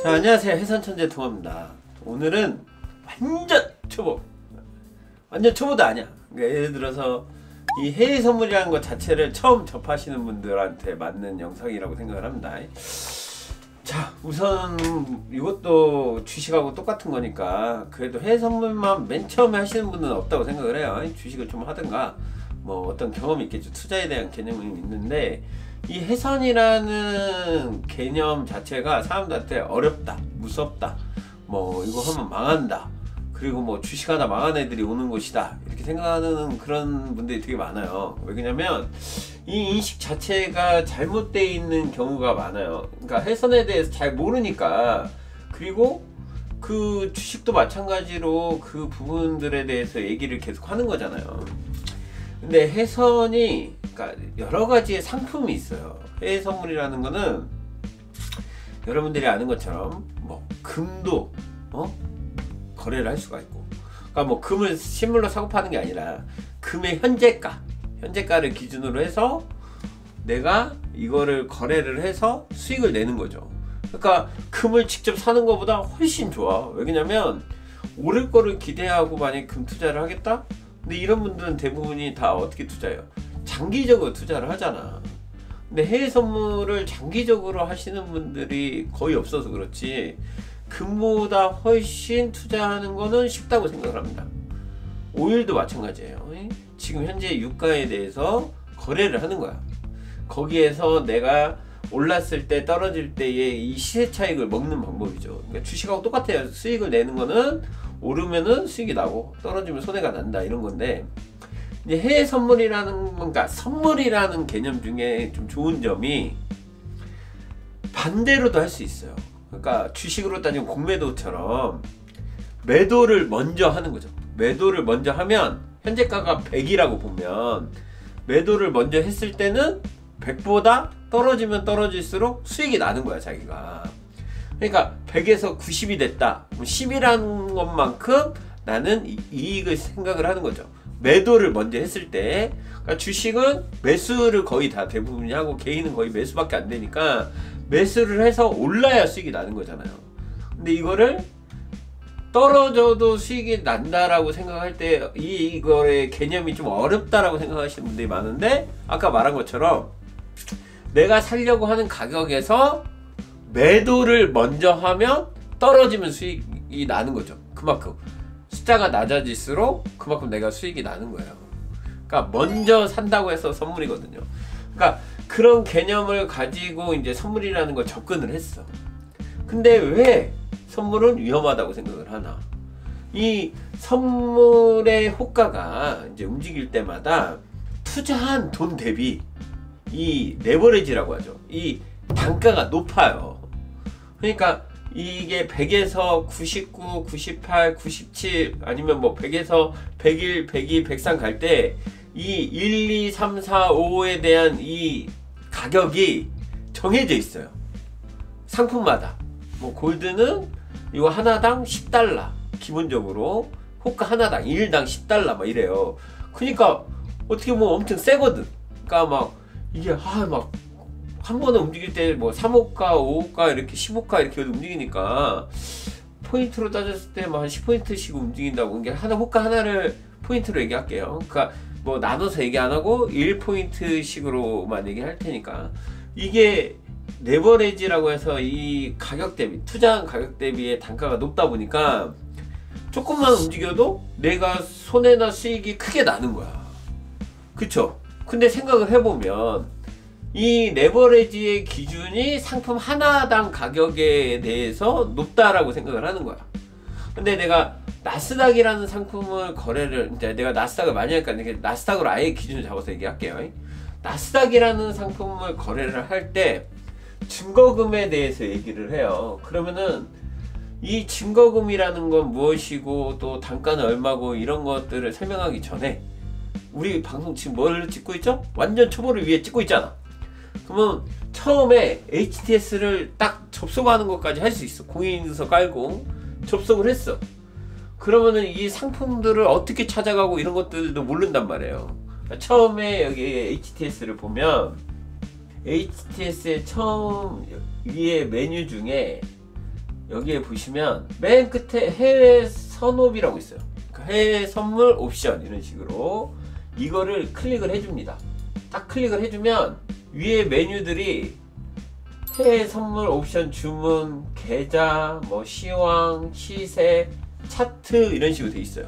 자, 안녕하세요. 해선천재 동화입니다. 오늘은 완전 초보, 완전 초보도 아니야. 그러니까 예를 들어서 이 해외 선물이라는 것 자체를 처음 접하시는 분들한테 맞는 영상이라고 생각을 합니다. 자, 우선 이것도 주식하고 똑같은 거니까 그래도 해외 선물만 맨 처음에 하시는 분은 없다고 생각을 해요. 주식을 좀 하든가 뭐 어떤 경험이 있겠죠. 투자에 대한 개념이 있는데, 이 해선이라는 개념 자체가 사람들한테 어렵다, 무섭다, 뭐 이거 하면 망한다, 그리고 뭐 주식하다 망한 애들이 오는 곳이다, 이렇게 생각하는 그런 분들이 되게 많아요. 왜냐면 이 인식 자체가 잘못되어 있는 경우가 많아요. 그러니까 해선에 대해서 잘 모르니까. 그리고 그 주식도 마찬가지로 그 부분들에 대해서 얘기를 계속 하는 거잖아요. 근데 해선이 그러니까 여러 가지의 상품이 있어요. 해외 선물이라는 거는 여러분들이 아는 것처럼 뭐 금도 거래를 할 수가 있고, 그러니까 뭐 금을 실물로 사고 파는 게 아니라 금의 현재가를 기준으로 해서 내가 이거를 거래를 해서 수익을 내는 거죠. 그러니까 금을 직접 사는 것보다 훨씬 좋아. 왜냐면 오를 거를 기대하고 만약에 금 투자를 하겠다? 근데 이런 분들은 대부분이 다 어떻게 투자해요? 장기적으로 투자를 하잖아. 근데 해외 선물을 장기적으로 하시는 분들이 거의 없어서 그렇지, 금보다 훨씬 투자하는 거는 쉽다고 생각을 합니다. 오일도 마찬가지예요. 지금 현재 유가에 대해서 거래를 하는 거야. 거기에서 내가 올랐을 때 떨어질 때의 이 시세 차익을 먹는 방법이죠. 그러니까 주식하고 똑같아요. 수익을 내는 거는 오르면은 수익이 나고 떨어지면 손해가 난다, 이런 건데, 이제 해외 선물이라는, 그러니까 선물이라는 개념 중에 좀 좋은 점이 반대로도 할 수 있어요. 그러니까 주식으로 따지면 공매도처럼 매도를 먼저 하는 거죠. 매도를 먼저 하면 현재가가 100이라고 보면 매도를 먼저 했을 때는 100보다 떨어지면 떨어질수록 수익이 나는 거야, 자기가. 그러니까 100에서 90이 됐다, 10이라는 것만큼 나는 이익을 생각을 하는 거죠. 매도를 먼저 했을 때. 그러니까 주식은 매수를 거의 다 대부분이 하고 개인은 거의 매수밖에 안 되니까 매수를 해서 올라야 수익이 나는 거잖아요. 근데 이거를 떨어져도 수익이 난다라고 생각할 때 이거의 개념이 좀 어렵다라고 생각하시는 분들이 많은데, 아까 말한 것처럼 내가 살려고 하는 가격에서 매도를 먼저 하면 떨어지면 수익이 나는 거죠. 그만큼 숫자가 낮아질수록 그만큼 내가 수익이 나는 거예요. 그러니까 먼저 산다고 해서 선물이거든요. 그러니까 그런 개념을 가지고 이제 선물이라는 걸 접근을 했어. 근데 왜 선물은 위험하다고 생각을 하나? 이 선물의 호가가 이제 움직일 때마다 투자한 돈 대비 이 레버리지라고 하죠. 이 단가가 높아요. 그러니까 이게 100에서 99, 98, 97, 아니면 뭐 100에서 101, 102, 103 갈 때 이 1, 2, 3, 4, 5에 대한 이 가격이 정해져 있어요. 상품마다. 뭐 골드는 이거 하나당 10달러 기본적으로, 호가 하나당 1당 10달러 막 이래요. 그러니까 어떻게 보면 엄청 세거든. 그러니까 막 이게 막 한 번에 움직일 때 뭐 3호가, 5호가, 이렇게 10호가 이렇게 움직이니까 포인트로 따졌을 때 뭐 한 10포인트씩 움직인다고. 이게 하나, 호가 하나를 포인트로 얘기할게요. 그러니까 뭐 나눠서 얘기 안 하고 1포인트씩으로만 얘기할 테니까, 이게 레버리지라고 해서 이 가격 대비, 투자한 가격 대비의 단가가 높다 보니까 조금만 움직여도 내가 손해나 수익이 크게 나는 거야. 그쵸? 근데 생각을 해보면 이 레버리지의 기준이 상품 하나당 가격에 대해서 높다라고 생각을 하는 거야. 근데 내가 나스닥이라는 상품을 거래를, 이제 내가 나스닥을 많이 하니까 나스닥으로 아예 기준을 잡아서 얘기할게요. 나스닥이라는 상품을 거래를 할 때 증거금에 대해서 얘기를 해요. 그러면은 이 증거금이라는 건 무엇이고 또 단가는 얼마고 이런 것들을 설명하기 전에, 우리 방송 지금 뭘 찍고 있죠? 완전 초보를 위해 찍고 있잖아. 그러면 처음에 HTS를 딱 접속하는 것까지 할 수 있어. 공인인증서 깔고 접속을 했어. 그러면은 이 상품들을 어떻게 찾아가고 이런 것들도 모른단 말이에요. 그러니까 처음에 여기 HTS를 보면 HTS의 처음 위에 메뉴 중에 여기에 보시면 맨 끝에 해외 선옵이라고 있어요. 해외 선물 옵션 이런 식으로 이거를 클릭을 해줍니다. 딱 클릭을 해주면 위에 메뉴들이 해외 선물 옵션 주문, 계좌, 뭐 시황, 시세, 차트 이런 식으로 돼 있어요.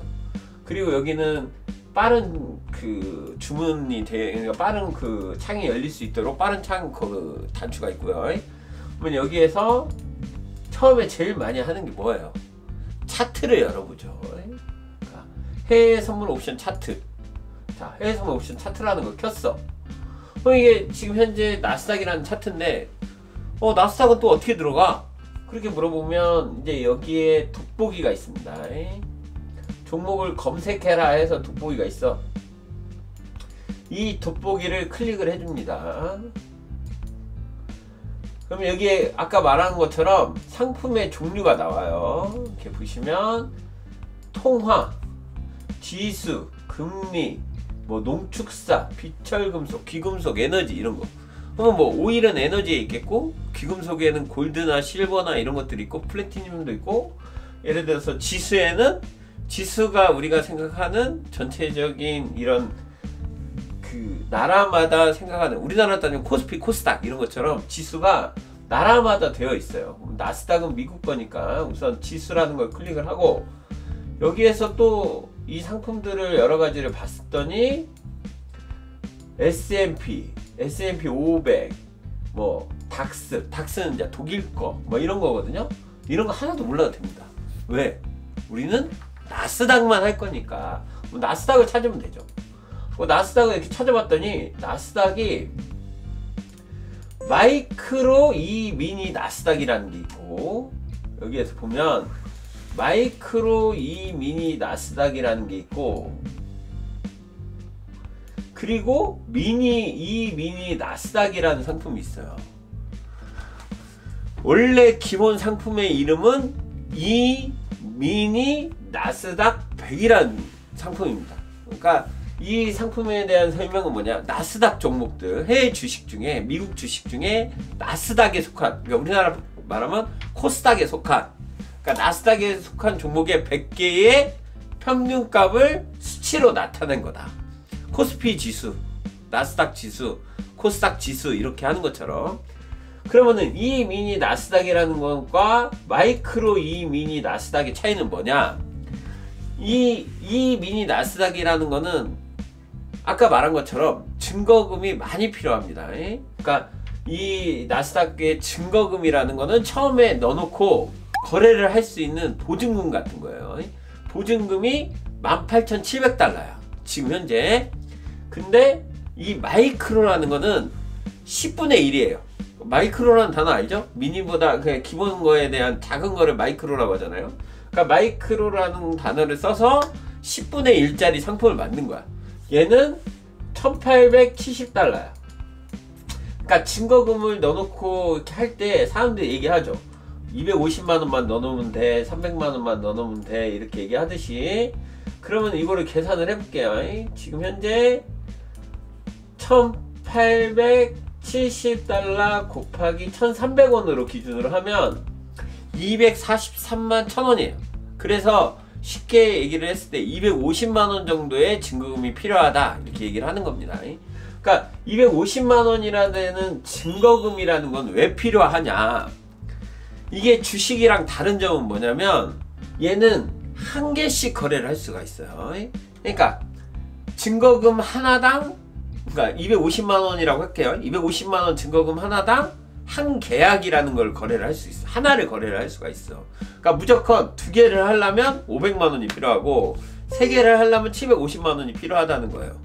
그리고 여기는 빠른 그 주문이 그러니까 빠른 그 창이 열릴 수 있도록 빠른 창 그 단추가 있고요. 그러면 여기에서 처음에 제일 많이 하는 게 뭐예요? 차트를 열어보죠. 그러니까 해외 선물 옵션 차트. 자, 해외 선물 옵션 차트라는 걸 켰어. 이게 지금 현재 나스닥이라는 차트인데, 나스닥은 또 어떻게 들어가? 그렇게 물어보면 이제 여기에 돋보기가 있습니다. 종목을 검색해라 해서 돋보기가 있어. 이 돋보기를 클릭을 해줍니다. 그럼 여기에 아까 말한 것처럼 상품의 종류가 나와요. 이렇게 보시면 통화, 지수, 금리, 뭐 농축사, 비철금속, 귀금속, 에너지 이런 거. 그러면 뭐 오일은 에너지에 있겠고, 귀금속에는 골드나 실버나 이런 것들이 있고, 플래티늄도 있고, 예를 들어서 지수에는 지수가 우리가 생각하는 전체적인 이런 그 나라마다 생각하는, 우리나라 따지면 코스피, 코스닥 이런 것처럼 지수가 나라마다 되어 있어요. 나스닥은 미국 거니까 우선 지수라는 걸 클릭을 하고, 여기에서 또 이 상품들을 여러 가지를 봤더니 S&P 500, 뭐 닥스는 이제 독일 거, 뭐 이런 거거든요. 이런 거 하나도 몰라도 됩니다. 왜? 우리는 나스닥만 할 거니까 나스닥을 찾으면 되죠. 나스닥을 이렇게 찾아봤더니 나스닥이 마이크로 이 미니 나스닥이라는 게 있고, 여기에서 보면 마이크로 이 미니 나스닥이라는 게 있고, 그리고 이 미니 나스닥이라는 상품이 있어요. 원래 기본 상품의 이름은 이 미니 나스닥 100이라는 상품입니다. 그러니까 이 상품에 대한 설명은 뭐냐, 나스닥 종목들, 해외 주식 중에, 미국 주식 중에 나스닥에 속한, 그러니까 우리나라 말하면 코스닥에 속한, 그러니까 나스닥에 속한 종목의 100개의 평균값을 수치로 나타낸 거다. 코스피 지수, 나스닥 지수, 코스닥 지수 이렇게 하는 것처럼. 그러면은 이 미니 나스닥이라는 것과 마이크로 이 미니 나스닥의 차이는 뭐냐? 이 미니 나스닥이라는 거는 아까 말한 것처럼 증거금이 많이 필요합니다. 그러니까 이 나스닥의 증거금이라는 거는 처음에 넣어놓고 거래를 할 수 있는 보증금 같은 거예요. 보증금이 18,700달러야 지금 현재. 근데 이 마이크로라는 거는 10분의 1이에요. 마이크로라는 단어 알죠? 미니보다 그냥 기본 거에 대한 작은 거를 마이크로라고 하잖아요. 그러니까 마이크로라는 단어를 써서 10분의 1짜리 상품을 만든 거야. 얘는 1870달러야. 그러니까 증거금을 넣어놓고 이렇게 할 때 사람들이 얘기하죠. 250만원만 넣어놓으면 돼, 300만원만 넣어놓으면 돼, 이렇게 얘기하듯이. 그러면 이거를 계산을 해볼게요. 지금 현재 1870달러 곱하기 1300원으로 기준으로 하면 243만 1000원이에요. 그래서 쉽게 얘기를 했을 때 250만원 정도의 증거금이 필요하다, 이렇게 얘기를 하는 겁니다. 그러니까 250만원이라는 증거금이라는 건 왜 필요하냐, 이게 주식이랑 다른 점은 뭐냐면 얘는 한 개씩 거래를 할 수가 있어요. 그러니까 증거금 하나당, 그러니까 250만원이라고 할게요. 250만원 증거금 하나당 한 계약이라는 걸 거래를 할 수 있어. 하나를 거래를 할 수가 있어. 그러니까 무조건 두 개를 하려면 500만원이 필요하고, 세 개를 하려면 750만원이 필요하다는 거예요.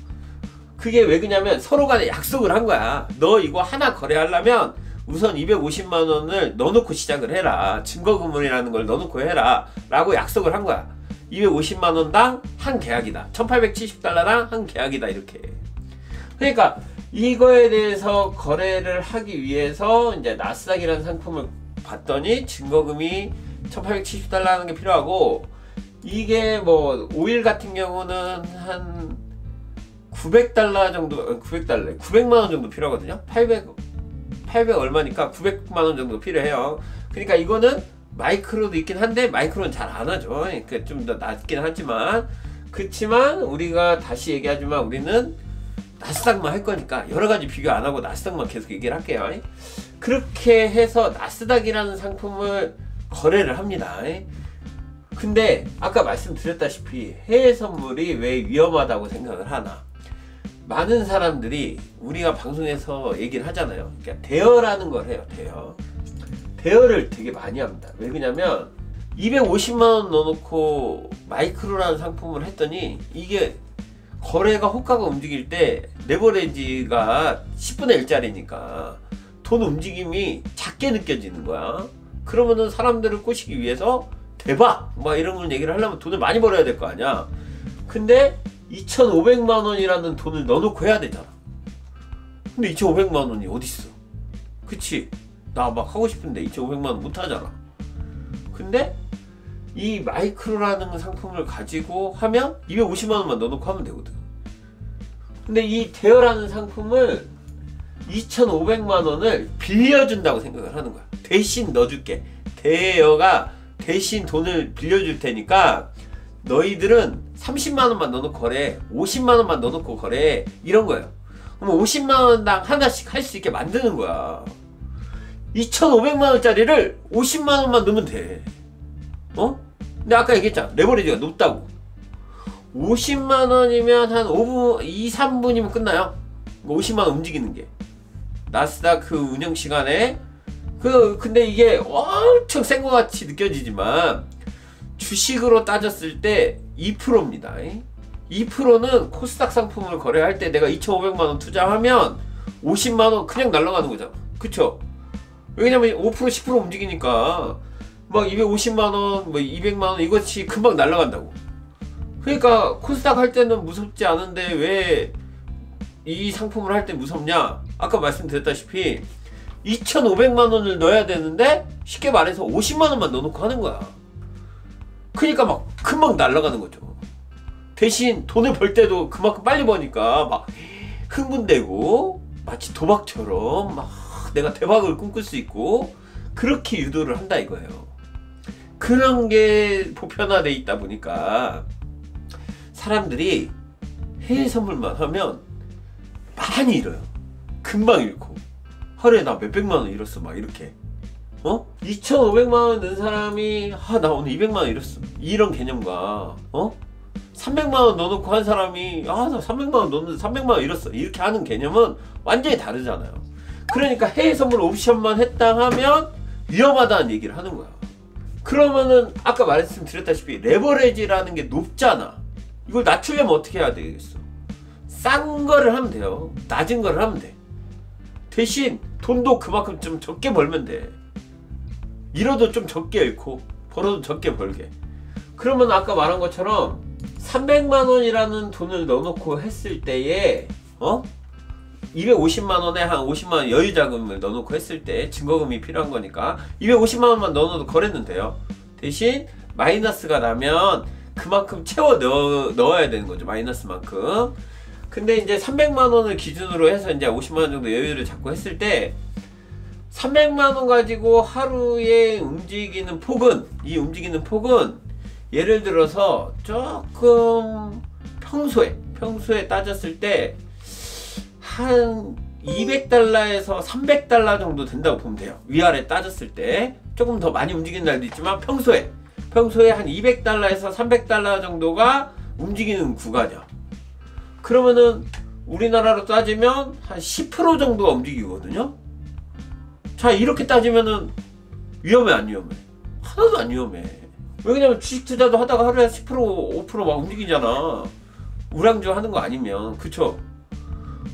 그게 왜 그러냐면 서로 간에 약속을 한 거야. 너 이거 하나 거래하려면 우선 250만원을 넣어놓고 시작을 해라. 증거금이라는 걸 넣어놓고 해라. 라고 약속을 한 거야. 250만원당 한 계약이다. 1870달러당 한 계약이다. 이렇게. 그러니까 이거에 대해서 거래를 하기 위해서 이제 나스닥이라는 상품을 봤더니 증거금이 1870달러 하는 게 필요하고, 이게 뭐 오일 같은 경우는 한 900달러 정도, 900만원 정도 필요하거든요. 800 얼마니까 900만원 정도 필요해요. 그러니까 이거는 마이크로도 있긴 한데 마이크로는 잘 안 하죠. 그러니까 좀 더 낮긴 하지만, 그렇지만 우리가 다시 얘기하지만 우리는 나스닥만 할 거니까 여러 가지 비교 안 하고 나스닥만 계속 얘기를 할게요. 그렇게 해서 나스닥이라는 상품을 거래를 합니다. 근데 아까 말씀드렸다시피 해외 선물이 왜 위험하다고 생각을 하나? 많은 사람들이 우리가 방송에서 얘기를 하잖아요. 그러니까 대여라는 걸 해요. 대여를 되게 많이 합니다. 왜 그러냐면 250만원 넣어놓고 마이크로라는 상품을 했더니 이게 거래가 호가가 움직일 때 레버리지가 10분의 1짜리니까 돈 움직임이 작게 느껴지는 거야. 그러면은 사람들을 꼬시기 위해서 대박! 막 이런 걸 얘기를 하려면 돈을 많이 벌어야 될 거 아니야. 근데 2,500만원이라는 돈을 넣어놓고 해야 되잖아. 근데 2,500만원이 어딨어? 그치? 나 막 하고 싶은데 2,500만원 못하잖아. 근데 이 마이크로라는 상품을 가지고 하면 250만원만 넣어놓고 하면 되거든. 근데 이 대여라는 상품을 2,500만원을 빌려준다고 생각을 하는 거야. 대신 넣어줄게. 대여가 대신 돈을 빌려줄 테니까 너희들은 30만원만 넣어놓고 거래, 50만원만 넣어놓고 거래, 이런 거예요. 그럼 50만원당 하나씩 할 수 있게 만드는 거야. 2,500만원짜리를 50만원만 넣으면 돼. 근데 아까 얘기했잖아. 레버리지가 높다고. 50만원이면 한 5분, 2, 3분이면 끝나요. 50만원 움직이는 게. 나스닥 그 운영 시간에. 근데 이게 엄청 센 것 같이 느껴지지만, 주식으로 따졌을 때 2%입니다. 2%는 코스닥 상품을 거래할 때 내가 2,500만원 투자하면 50만원 그냥 날아가는 거잖아. 그쵸? 왜냐면 5% 10% 움직이니까 막 250만원 뭐 200만원 이것이 금방 날아간다고. 그러니까 코스닥 할 때는 무섭지 않은데 왜 이 상품을 할 때 무섭냐? 아까 말씀드렸다시피 2,500만원을 넣어야 되는데 쉽게 말해서 50만원만 넣어놓고 하는 거야. 그러니까 막 금방 날아가는 거죠. 대신 돈을 벌 때도 그만큼 빨리 버니까 막 흥분되고 마치 도박처럼 막 내가 대박을 꿈꿀 수 있고 그렇게 유도를 한다 이거예요. 그런 게 보편화돼 있다 보니까 사람들이 해외 선물만 하면 많이 잃어요. 금방 잃고 하루에 나 몇백만원 잃었어 막 이렇게. 2,500만원 넣은 사람이 나 오늘 200만원 잃었어 이런 개념과 300만원 넣어놓고 한 사람이 나 300만원 넣었는데 300만원 잃었어 이렇게 하는 개념은 완전히 다르잖아요. 그러니까 해외 선물 옵션만 했다 하면 위험하다는 얘기를 하는 거야. 그러면은 아까 말씀드렸다시피 레버리지라는 게 높잖아. 이걸 낮추려면 어떻게 해야 되겠어? 싼 거를 하면 돼요. 낮은 거를 하면 돼. 대신 돈도 그만큼 좀 적게 벌면 돼. 잃어도 좀 적게 잃고 벌어도 적게 벌게. 그러면 아까 말한 것처럼 300만원이라는 돈을 넣어놓고 했을 때에 250만원에 한 50만원 여유자금을 넣어놓고 했을 때 증거금이 필요한 거니까 250만원만 넣어놔도 거래는 돼요. 대신 마이너스가 나면 그만큼 채워 넣어야 되는 거죠. 마이너스만큼. 근데 이제 300만원을 기준으로 해서 이제 50만원 정도 여유를 잡고 했을 때 300만원 가지고 하루에 움직이는 폭은, 이 움직이는 폭은 예를 들어서 조금 평소에 따졌을 때 한 200달러에서 300달러 정도 된다고 보면 돼요. 위아래 따졌을 때 조금 더 많이 움직이는 날도 있지만 평소에 한 200달러에서 300달러 정도가 움직이는 구간이야. 그러면은 우리나라로 따지면 한 10% 정도가 움직이거든요. 자, 이렇게 따지면은 위험해 안 위험해? 하나도 안 위험해. 왜냐면 주식 투자도 하다가 하루에 10% 5% 막 움직이잖아. 우량주 하는 거 아니면. 그쵸?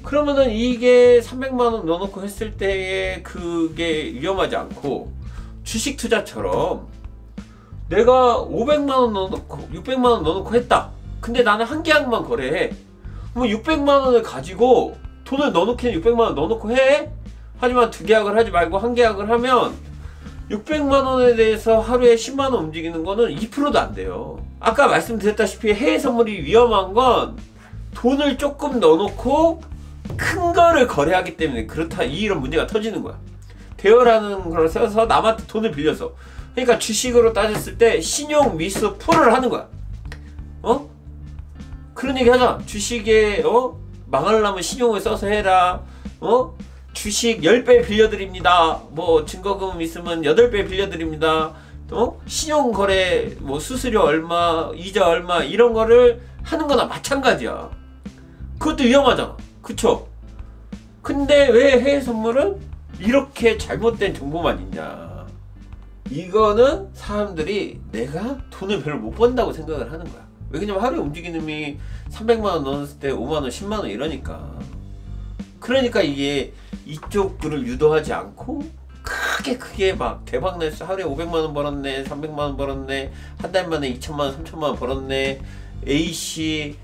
그러면은 이게 300만원 넣어놓고 했을 때에 그게 위험하지 않고 주식 투자처럼 내가 500만원 넣어놓고 600만원 넣어놓고 했다. 근데 나는 한 계약만 거래해. 그럼 600만원을 가지고 돈을 넣어놓기는 600만원 넣어놓고 해. 하지만 두 계약을 하지 말고 한 계약을 하면 600만원에 대해서 하루에 10만원 움직이는 거는 2%도 안 돼요. 아까 말씀드렸다시피 해외 선물이 위험한 건 돈을 조금 넣어놓고 큰 거를 거래하기 때문에 그렇다 이런 문제가 터지는 거야. 대여라는 걸 써서 남한테 돈을 빌려서 그러니까 주식으로 따졌을 때 신용 미수 풀을 하는 거야. 그런 얘기 하잖아. 주식에 망하려면 신용을 써서 해라. 주식 10배 빌려드립니다. 뭐 증거금 있으면 8배 빌려드립니다. 신용거래 뭐 수수료 얼마, 이자 얼마 이런 거를 하는 거나 마찬가지야. 그것도 위험하잖아. 그쵸? 근데 왜 해외 선물은 이렇게 잘못된 정보만 있냐? 이거는 사람들이 내가 돈을 별로 못 번다고 생각을 하는 거야. 왜냐면 하루에 움직이는 놈이 300만원 넣었을 때 5만원, 10만원 이러니까. 그러니까 이게 이쪽 글을 유도하지 않고 크게 막 대박 냈어. 하루에 500만원 벌었네, 300만원 벌었네, 한 달 만에 2천만원, 3천만원 벌었네, A씨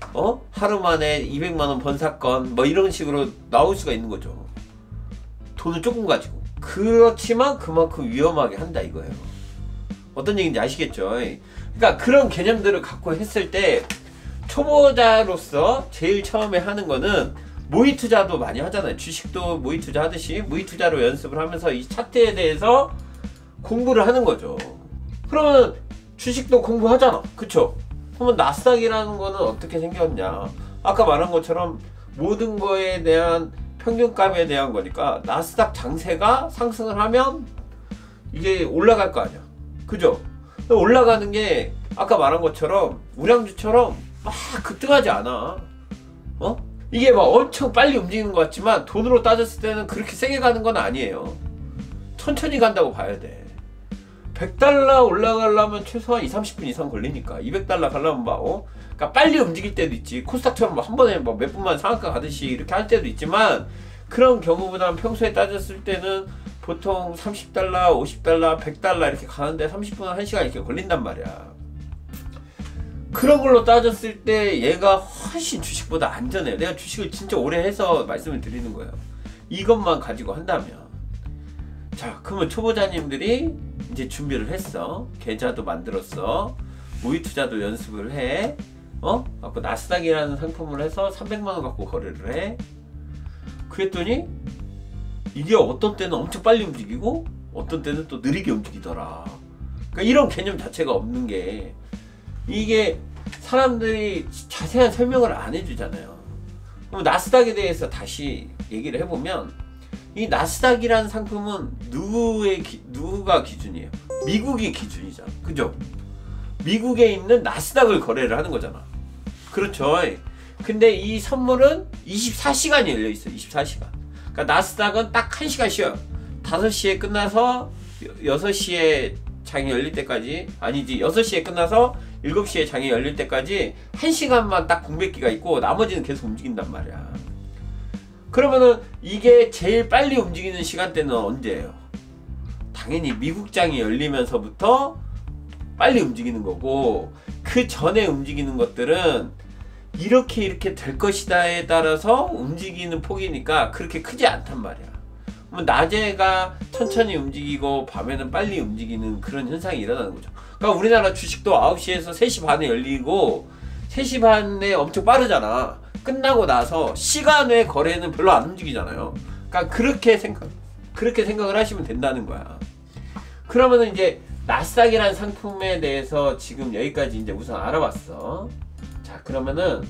하루 만에 200만원 번 사건 뭐 이런 식으로 나올 수가 있는 거죠. 돈을 조금 가지고. 그렇지만 그만큼 위험하게 한다 이거예요. 어떤 얘기인지 아시겠죠? 그러니까 그런 개념들을 갖고 했을 때 초보자로서 제일 처음에 하는 거는 모의 투자도 많이 하잖아요. 주식도 모의 투자 하듯이 모의 투자로 연습을 하면서 이 차트에 대해서 공부를 하는 거죠. 그러면 주식도 공부하잖아. 그쵸? 그러면 나스닥이라는 거는 어떻게 생겼냐? 아까 말한 것처럼 모든 거에 대한 평균값에 대한 거니까 나스닥 장세가 상승을 하면 이게 올라갈 거 아니야. 그죠? 올라가는 게 아까 말한 것처럼 우량주처럼 막 급등하지 않아. 이게 막 엄청 빨리 움직이는 것 같지만 돈으로 따졌을 때는 그렇게 세게 가는 건 아니에요. 천천히 간다고 봐야 돼. 100달러 올라가려면 최소한 20-30분 이상 걸리니까 200달러 가려면 막 그러니까 빨리 움직일 때도 있지. 코스닥처럼 한 번에 몇 분만 상한가 가듯이 이렇게 할 때도 있지만 그런 경우보다는 평소에 따졌을 때는 보통 30달러, 50달러, 100달러 이렇게 가는데 30분, 1시간 이렇게 걸린단 말이야. 그런 걸로 따졌을 때 얘가 훨씬 주식보다 안전해요. 내가 주식을 진짜 오래 해서 말씀을 드리는 거예요. 이것만 가지고 한다면. 자, 그러면 초보자님들이 이제 준비를 했어. 계좌도 만들었어. 모의 투자도 연습을 해. 갖고 나스닥이라는 상품을 해서 300만원 갖고 거래를 해. 그랬더니 이게 어떤 때는 엄청 빨리 움직이고 어떤 때는 또 느리게 움직이더라. 그러니까 이런 개념 자체가 없는 게 이게 사람들이 자세한 설명을 안 해주잖아요. 그럼 나스닥에 대해서 다시 얘기를 해보면 이 나스닥이라는 상품은 누가 기준이에요? 미국이 기준이잖아. 그죠? 미국에 있는 나스닥을 거래를 하는 거잖아. 그렇죠. 근데 이 선물은 24시간이 열려있어. 24시간. 그러니까 나스닥은 딱 1시간 쉬어요. 5시에 끝나서 6시에 장이 열릴 때까지, 아니지 6시에 끝나서 7시에 장이 열릴 때까지 1시간만 딱 공백기가 있고 나머지는 계속 움직인단 말이야. 그러면은 이게 제일 빨리 움직이는 시간대는 언제예요? 당연히 미국 장이 열리면서부터 빨리 움직이는 거고, 그 전에 움직이는 것들은 이렇게 될 것이다에 따라서 움직이는 폭이니까 그렇게 크지 않단 말이야. 낮에가 천천히 움직이고 밤에는 빨리 움직이는 그런 현상이 일어나는 거죠. 그러니까 우리나라 주식도 9시에서 3시 반에 열리고 3시 반에 엄청 빠르잖아. 끝나고 나서 시간 외 거래는 별로 안 움직이잖아요. 그러니까 그렇게 생각을 하시면 된다는 거야. 그러면은 이제 나스닥이라는 상품에 대해서 지금 여기까지 이제 우선 알아봤어. 자, 그러면은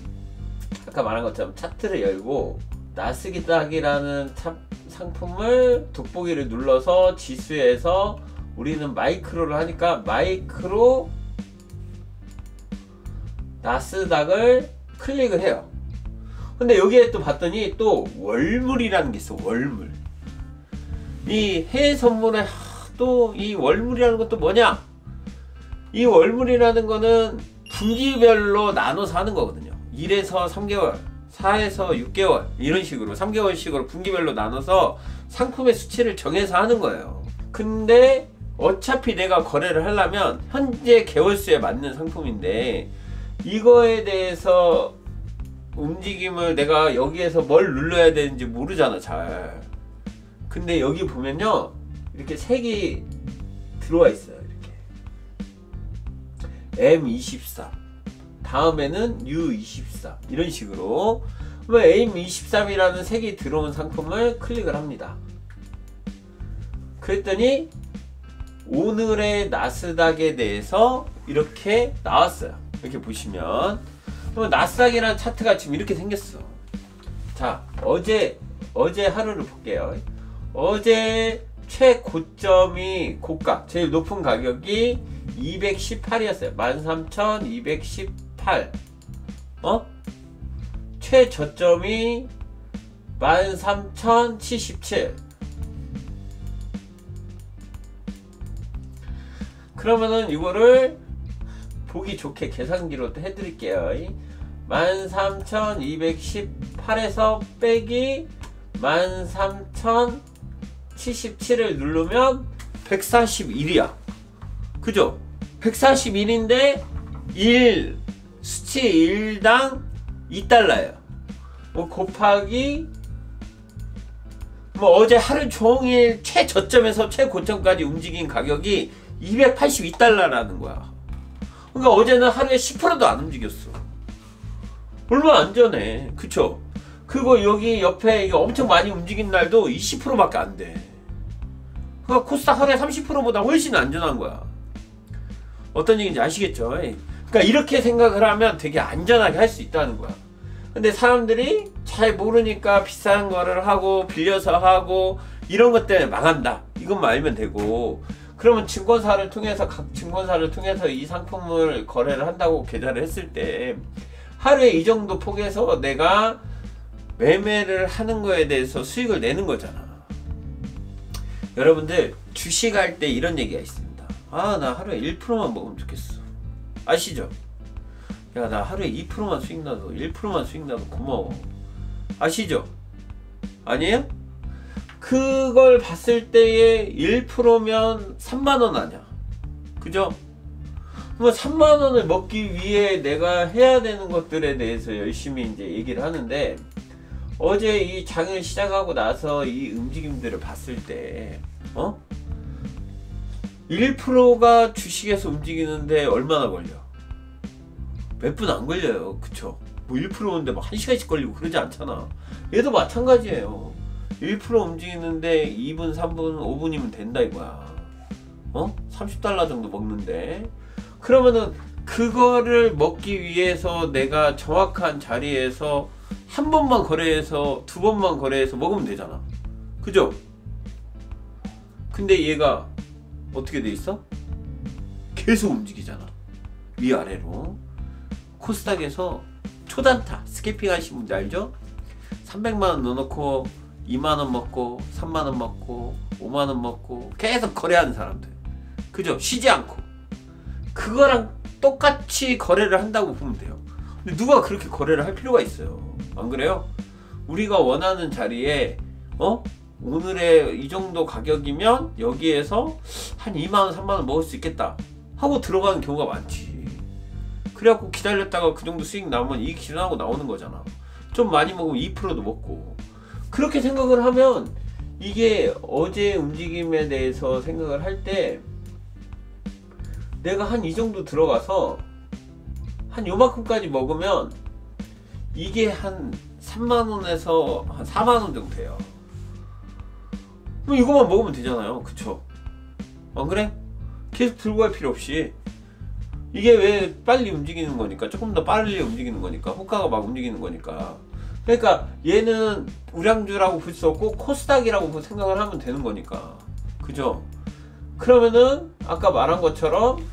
아까 말한 것처럼 차트를 열고 나스닥이라는 상품을 돋보기를 눌러서 지수에서 우리는 마이크로를 하니까 마이크로 나스닥을 클릭을 해요. 근데 여기에 또 봤더니 또 월물이라는 게 있어. 월물. 이 해외 선물에 또 이 월물이라는 것도 뭐냐? 이 월물이라는 거는 분기별로 나눠서 하는 거거든요. 1에서 3개월, 4에서 6개월 이런 식으로 3개월씩으로 분기별로 나눠서 상품의 수치를 정해서 하는 거예요. 근데 어차피 내가 거래를 하려면 현재 개월수에 맞는 상품인데 이거에 대해서 움직임을 내가 여기에서 뭘 눌러야 되는지 모르잖아, 잘. 근데 여기 보면요, 이렇게 색이 들어와 있어요. 이렇게 M24, 다음에는 U24 이런 식으로. M23이라는 색이 들어온 상품을 클릭을 합니다. 그랬더니 오늘의 나스닥에 대해서 이렇게 나왔어요. 이렇게 보시면 그럼 나스닥이라는 차트가 지금 이렇게 생겼어. 자, 어제 하루를 볼게요. 어제 최고점이 고가, 제일 높은 가격이 218이었어요. 13,218. 최저점이 13,077. 그러면은 이거를 보기 좋게 계산기로 해드릴게요. 13,218에서 빼기 13,077을 누르면 141이야. 그죠? 141인데 수치 1당 2달러예요. 곱하기 어제 하루 종일 최저점에서 최고점까지 움직인 가격이 282달러라는 거야. 그러니까 어제는 하루에 10%도 안 움직였어. 얼마나 안전해. 그쵸? 그리고 여기 옆에 이게 엄청 많이 움직인 날도 20%밖에 안 돼. 그러니까 코스닥 하루에 30%보다 훨씬 안전한 거야. 어떤 얘기인지 아시겠죠? 그러니까 이렇게 생각을 하면 되게 안전하게 할 수 있다는 거야. 근데 사람들이 잘 모르니까 비싼 거를 하고 빌려서 하고 이런 것 때문에 망한다. 이것만 알면 되고, 그러면 증권사를 통해서 각 증권사를 통해서 이 상품을 거래를 한다고 계좌를 했을 때 하루에 이 정도 폭에서 내가 매매를 하는 거에 대해서 수익을 내는 거잖아. 여러분들 주식할 때 이런 얘기가 있습니다. 아, 나 하루에 1%만 먹으면 좋겠어. 아시죠? 야, 나 하루에 2%만 수익 나도 1%만 수익 나도 고마워. 아시죠? 아니에요? 그걸 봤을 때에 1%면 3만원 아니야. 그죠? 뭐 3만원을 먹기 위해 내가 해야 되는 것들에 대해서 열심히 이제 얘기를 하는데, 어제 이 장을 시작하고 나서 이 움직임들을 봤을 때 1%가 주식에서 움직이는데 얼마나 걸려? 몇 분 안 걸려요. 그쵸? 뭐 1%인데 막 1시간씩 걸리고 그러지 않잖아. 얘도 마찬가지예요. 1% 움직이는데 2분, 3분, 5분이면 된다 이거야. 30달러 정도 먹는데, 그러면은 그거를 먹기 위해서 내가 정확한 자리에서 한 번만 거래해서 두 번만 거래해서 먹으면 되잖아. 그죠? 근데 얘가 어떻게 돼 있어? 계속 움직이잖아. 위아래로. 코스닥에서 초단타 스캐핑 하신 분들 알죠? 300만원 넣어놓고 2만원 먹고 3만원 먹고 5만원 먹고 계속 거래하는 사람들. 그죠? 쉬지 않고. 그거랑 똑같이 거래를 한다고 보면 돼요. 근데 누가 그렇게 거래를 할 필요가 있어요? 안 그래요? 우리가 원하는 자리에 오늘의 이 정도 가격이면 여기에서 한 2만원 3만원 먹을 수 있겠다 하고 들어가는 경우가 많지. 그래갖고 기다렸다가 그 정도 수익 나오면 이익 실현하고 나오는 거잖아. 좀 많이 먹으면 2%도 먹고. 그렇게 생각을 하면 이게 어제 움직임에 대해서 생각을 할 때 내가 한 이 정도 들어가서 한 요만큼까지 먹으면 이게 한 3만원에서 한 4만원 정도 돼요. 그럼 이거만 먹으면 되잖아요. 그쵸? 안 그래? 계속 들고 갈 필요 없이. 이게 왜 빨리 움직이는 거니까, 조금 더 빨리 움직이는 거니까, 호가가 막 움직이는 거니까. 그러니까 얘는 우량주라고 볼 수 없고 코스닥이라고 생각을 하면 되는 거니까. 그죠? 그러면은 아까 말한 것처럼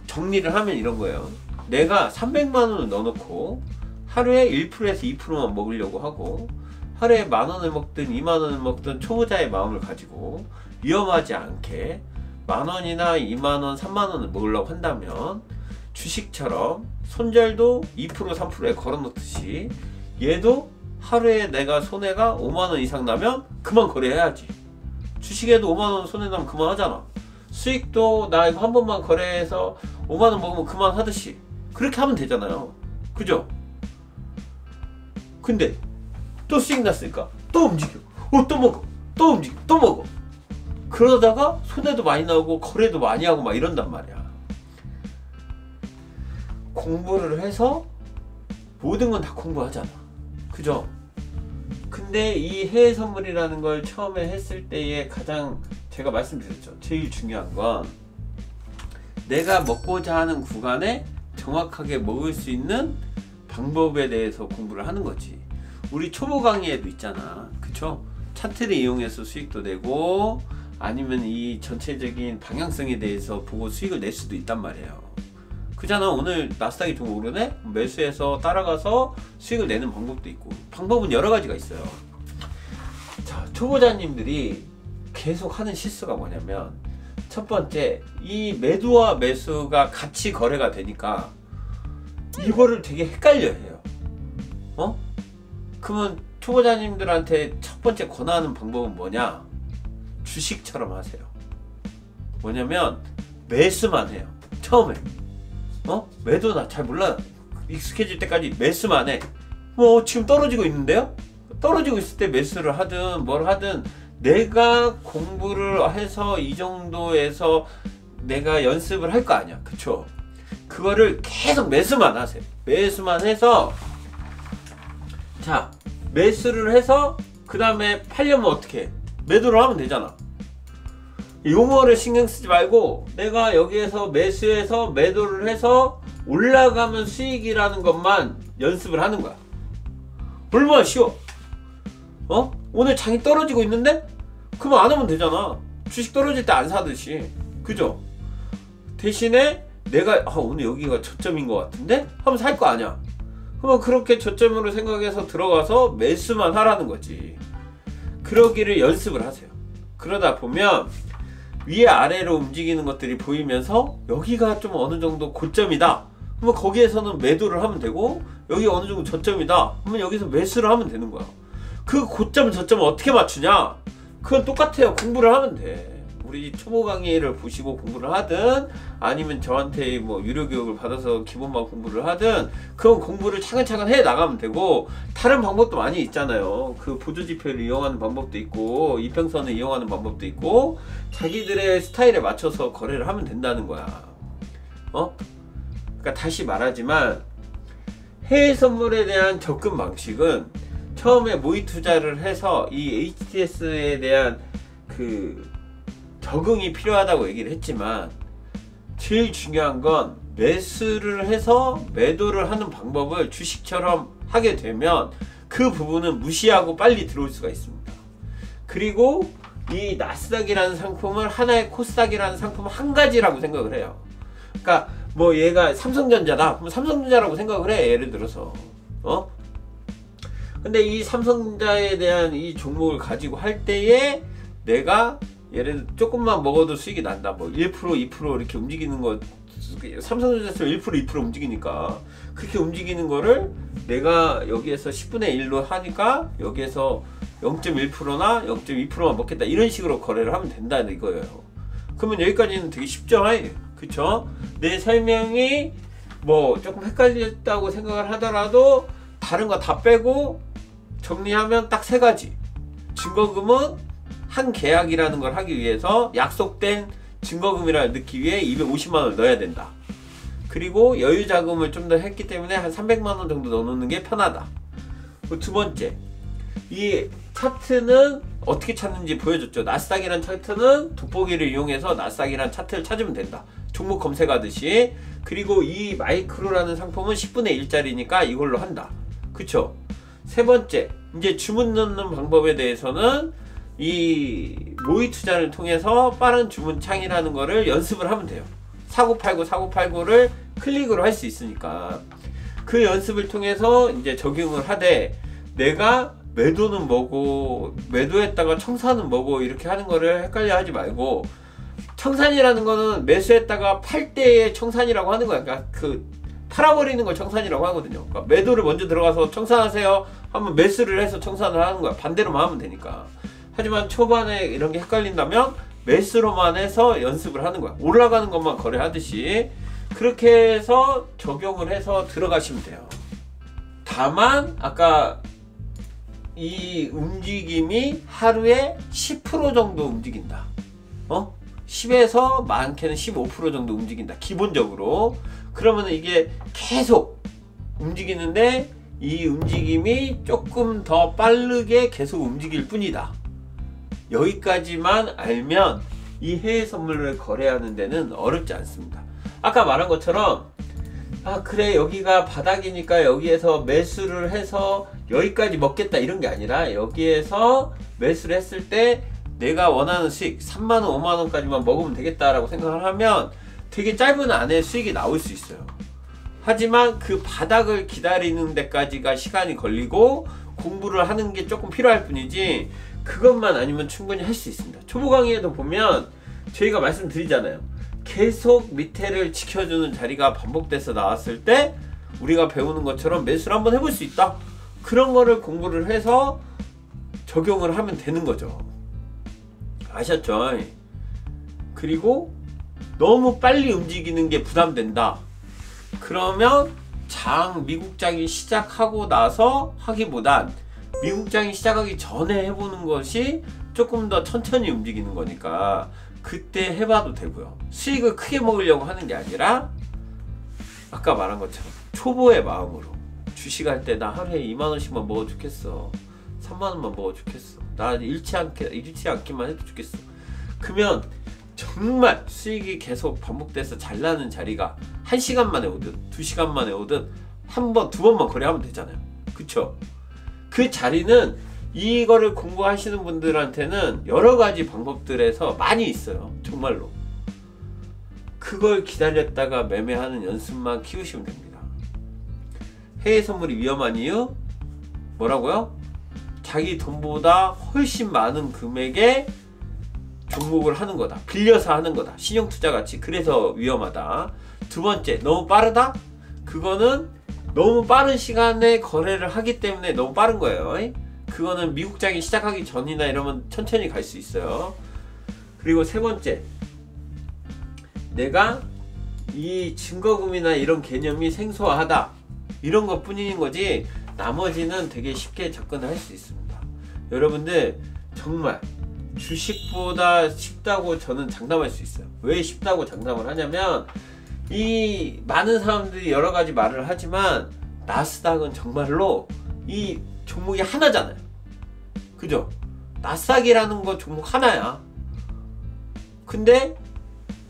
정리를 하면 이런 거예요. 내가 300만원을 넣어놓고 하루에 1%에서 2%만 먹으려고 하고, 하루에 10,000원을 먹든 20,000원을 먹든 초보자의 마음을 가지고 위험하지 않게 10,000원이나 20,000원, 30,000원을 먹으려고 한다면 주식처럼 손절도 2%, 3%에 걸어놓듯이 얘도 하루에 내가 손해가 50,000원 이상 나면 그만 거래해야지. 주식에도 50,000원 손해 나면 그만 하잖아. 수익도 나 이거 한 번만 거래해서 50,000원 먹으면 그만 하듯이 그렇게 하면 되잖아요. 그죠? 근데 또 수익 났으니까 또 움직여. 또 먹어. 또 움직여. 또 먹어. 그러다가 손해도 많이 나고 거래도 많이 하고 막 이런단 말이야. 공부를 해서 모든 건 다 공부하잖아. 그죠? 근데 이 해외 선물이라는 걸 처음에 했을 때의 가장 제가 말씀드렸죠. 제일 중요한 건 내가 먹고자 하는 구간에 정확하게 먹을 수 있는 방법에 대해서 공부를 하는 거지. 우리 초보 강의에도 있잖아. 그쵸? 차트를 이용해서 수익도 내고 아니면 이 전체적인 방향성에 대해서 보고 수익을 낼 수도 있단 말이에요. 그잖아. 오늘 나스닥이 좀 오르네? 매수해서 따라가서 수익을 내는 방법도 있고. 방법은 여러 가지가 있어요. 자, 초보자님들이 계속 하는 실수가 뭐냐면, 첫 번째, 이 매도와 매수가 같이 거래가 되니까 이거를 되게 헷갈려 해요. 그러면 초보자님들한테 첫 번째 권하는 방법은 뭐냐? 주식처럼 하세요. 뭐냐면 매수만 해요. 처음에 매도 나 잘 몰라. 익숙해질 때까지 매수만 해. 지금 떨어지고 있는데요? 떨어지고 있을 때 매수를 하든 뭘 하든 내가 공부를 해서 이 정도에서 내가 연습을 할 거 아니야. 그쵸? 그거를 계속 매수만 하세요. 매수만 해서, 자, 매수를 해서 그 다음에 팔려면 어떻게 해? 매도를 하면 되잖아. 용어를 신경 쓰지 말고 내가 여기에서 매수해서 매도를 해서 올라가면 수익이라는 것만 연습을 하는 거야. 얼마나 쉬워. 오늘 장이 떨어지고 있는데? 그러면 안 하면 되잖아. 주식 떨어질 때 안 사듯이. 그죠? 대신에 내가 오늘 여기가 저점인 것 같은데? 하면 살 거 아니야. 그러면 그렇게 저점으로 생각해서 들어가서 매수만 하라는 거지. 그러기를 연습을 하세요. 그러다 보면 위아래로 움직이는 것들이 보이면서 여기가 좀 어느 정도 고점이다. 그러면 거기에서는 매도를 하면 되고, 여기 어느 정도 저점이다. 그러면 여기서 매수를 하면 되는 거야. 그 고점 저점을 어떻게 맞추냐? 그건 똑같아요. 공부를 하면 돼. 우리 초보 강의를 보시고 공부를 하든 아니면 저한테 뭐 유료 교육을 받아서 기본만 공부를 하든 그건 공부를 차근차근 해 나가면 되고, 다른 방법도 많이 있잖아요. 그 보조지표를 이용하는 방법도 있고 이평선을 이용하는 방법도 있고 자기들의 스타일에 맞춰서 거래를 하면 된다는 거야. 그러니까 다시 말하지만 해외 선물에 대한 접근 방식은 처음에 모의 투자를 해서 이 HTS에 대한 그 적응이 필요하다고 얘기를 했지만, 제일 중요한 건 매수를 해서 매도를 하는 방법을 주식처럼 하게 되면 그 부분은 무시하고 빨리 들어올 수가 있습니다. 그리고 이 나스닥이라는 상품을 하나의 코스닥이라는 상품 한 가지라고 생각을 해요. 그러니까 뭐 얘가 삼성전자다. 그럼 삼성전자라고 생각을 해. 예를 들어서 근데 이 삼성전자에 대한 이 종목을 가지고 할 때에 내가 예를 들어 조금만 먹어도 수익이 난다. 뭐 1% 2% 이렇게 움직이는 거, 삼성전자에서 1% 2% 움직이니까 그렇게 움직이는 거를 내가 여기에서 10분의 1로 하니까 여기에서 0.1%나 0.2%만 먹겠다. 이런 식으로 거래를 하면 된다는 이거예요. 그러면 여기까지는 되게 쉽죠? 그쵸? 내 설명이 뭐 조금 헷갈렸다고 생각을 하더라도 다른 거 다 빼고 정리하면 딱 세 가지. 증거금은 한 계약이라는 걸 하기 위해서 약속된 증거금이라 넣기 위해 250만원을 넣어야 된다. 그리고 여유자금을 좀 더 했기 때문에 한 300만원 정도 넣어놓는 게 편하다. 두 번째, 이 차트는 어떻게 찾는지 보여줬죠. 나스닥이란 차트는 돋보기를 이용해서 나스닥이란 차트를 찾으면 된다. 종목 검색하듯이. 그리고 이 마이크로라는 상품은 10분의 1짜리니까 이걸로 한다. 그쵸? 세 번째, 이제 주문 넣는 방법에 대해서는 이 모의 투자를 통해서 빠른 주문 창이라는 거를 연습을 하면 돼요. 사고팔고를 클릭으로 할 수 있으니까 그 연습을 통해서 이제 적용을 하되, 내가 매도는 뭐고 매도했다가 청산은 뭐고 이렇게 하는 거를 헷갈려 하지 말고, 청산이라는 거는 매수했다가 팔 때의 청산이라고 하는 거야. 그러니까 그 팔아버리는 걸 청산이라고 하거든요. 그러니까 매도를 먼저 들어가서 청산하세요 하면 매수를 해서 청산을 하는 거야. 반대로만 하면 되니까. 하지만 초반에 이런 게 헷갈린다면 매수로만 해서 연습을 하는 거야. 올라가는 것만 거래하듯이 그렇게 해서 적용을 해서 들어가시면 돼요. 다만 아까 이 움직임이 하루에 10% 정도 움직인다. 10에서 많게는 15% 정도 움직인다. 기본적으로. 그러면 이게 계속 움직이는데 이 움직임이 조금 더 빠르게 계속 움직일 뿐이다. 여기까지만 알면 이 해외 선물을 거래하는 데는 어렵지 않습니다. 아까 말한 것처럼 아 그래 여기가 바닥이니까 여기에서 매수를 해서 여기까지 먹겠다 이런 게 아니라 여기에서 매수를 했을 때 내가 원하는 수익 3만원 5만원까지만 먹으면 되겠다라고 생각을 하면 되게 짧은 안에 수익이 나올 수 있어요. 하지만 그 바닥을 기다리는 데까지가 시간이 걸리고 공부를 하는 게 조금 필요할 뿐이지 그것만 아니면 충분히 할 수 있습니다. 초보 강의에도 보면 저희가 말씀드리잖아요. 계속 밑에를 지켜주는 자리가 반복돼서 나왔을 때 우리가 배우는 것처럼 매수를 한번 해볼 수 있다. 그런 거를 공부를 해서 적용을 하면 되는 거죠. 아셨죠? 그리고 너무 빨리 움직이는 게 부담된다. 그러면 미국장이 시작하고 나서 하기보단 미국장이 시작하기 전에 해보는 것이 조금 더 천천히 움직이는 거니까 그때 해봐도 되고요. 수익을 크게 먹으려고 하는 게 아니라 아까 말한 것처럼 초보의 마음으로 주식할 때 나 하루에 2만원씩만 먹어 죽겠어. 3만원만 먹어 죽겠어. 나 잃지 않기만 해도 좋겠어. 그러면 정말 수익이 계속 반복돼서 잘 나는 자리가 1시간 만에 오든 2시간 만에 오든 한 번, 두 번만 거래하면 되잖아요. 그쵸? 그 자리는 이거를 공부하시는 분들한테는 여러 가지 방법들에서 많이 있어요. 정말로. 그걸 기다렸다가 매매하는 연습만 키우시면 됩니다. 해외 선물이 위험한 이유? 뭐라고요? 자기 돈보다 훨씬 많은 금액의 종목을 하는 거다. 빌려서 하는 거다. 신용투자 같이. 그래서 위험하다. 두 번째, 너무 빠르다? 그거는 너무 빠른 시간에 거래를 하기 때문에 너무 빠른 거예요. 그거는 미국장이 시작하기 전이나 이러면 천천히 갈 수 있어요. 그리고 세 번째, 내가 이 증거금이나 이런 개념이 생소하다. 이런 것 뿐인 거지 나머지는 되게 쉽게 접근할 수 있습니다. 여러분들 정말 주식보다 쉽다고 저는 장담할 수 있어요. 왜 쉽다고 장담을 하냐면 이 많은 사람들이 여러 가지 말을 하지만 나스닥은 정말로 이 종목이 하나잖아요. 그죠? 나스닥이라는 거 종목 하나야. 근데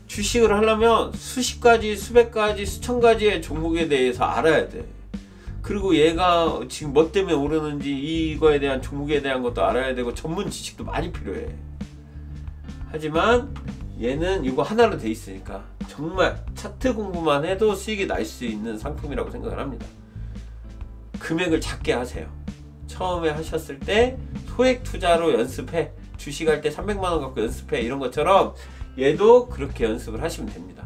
주식을 하려면 수십 가지, 수백 가지, 수천 가지의 종목에 대해서 알아야 돼. 그리고 얘가 지금 뭐 때문에 오르는지 이거에 대한 종목에 대한 것도 알아야 되고 전문 지식도 많이 필요해. 하지만 얘는 이거 하나로 돼 있으니까 정말 차트 공부만 해도 수익이 날 수 있는 상품이라고 생각을 합니다. 금액을 작게 하세요. 처음에 하셨을 때 소액 투자로 연습해. 주식할 때 300만원 갖고 연습해. 이런 것처럼 얘도 그렇게 연습을 하시면 됩니다.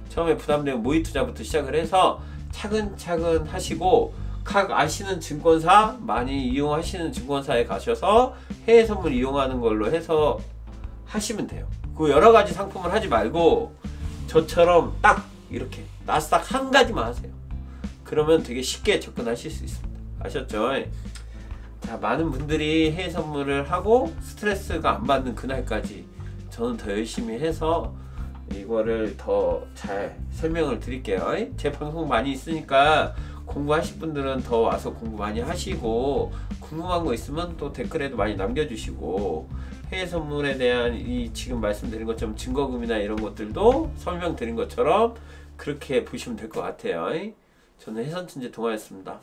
처음에 부담되면 모의 투자부터 시작을 해서 차근차근 하시고 각 아시는 증권사, 많이 이용하시는 증권사에 가셔서 해외 선물 이용하는 걸로 해서 하시면 돼요. 그 여러 가지 상품을 하지 말고 저처럼 딱 이렇게 나스닥 한 가지만 하세요. 그러면 되게 쉽게 접근하실 수 있습니다. 아셨죠? 자, 많은 분들이 해외 선물을 하고 스트레스가 안 받는 그날까지 저는 더 열심히 해서 이거를 더 잘 설명을 드릴게요. 제 방송 많이 있으니까 공부하실 분들은 더 와서 공부 많이 하시고 궁금한 거 있으면 또 댓글에도 많이 남겨주시고 해외 선물에 대한 이 지금 말씀드린 것처럼 증거금이나 이런 것들도 설명드린 것처럼 그렇게 보시면 될 것 같아요. 저는 해선천재 동아였습니다.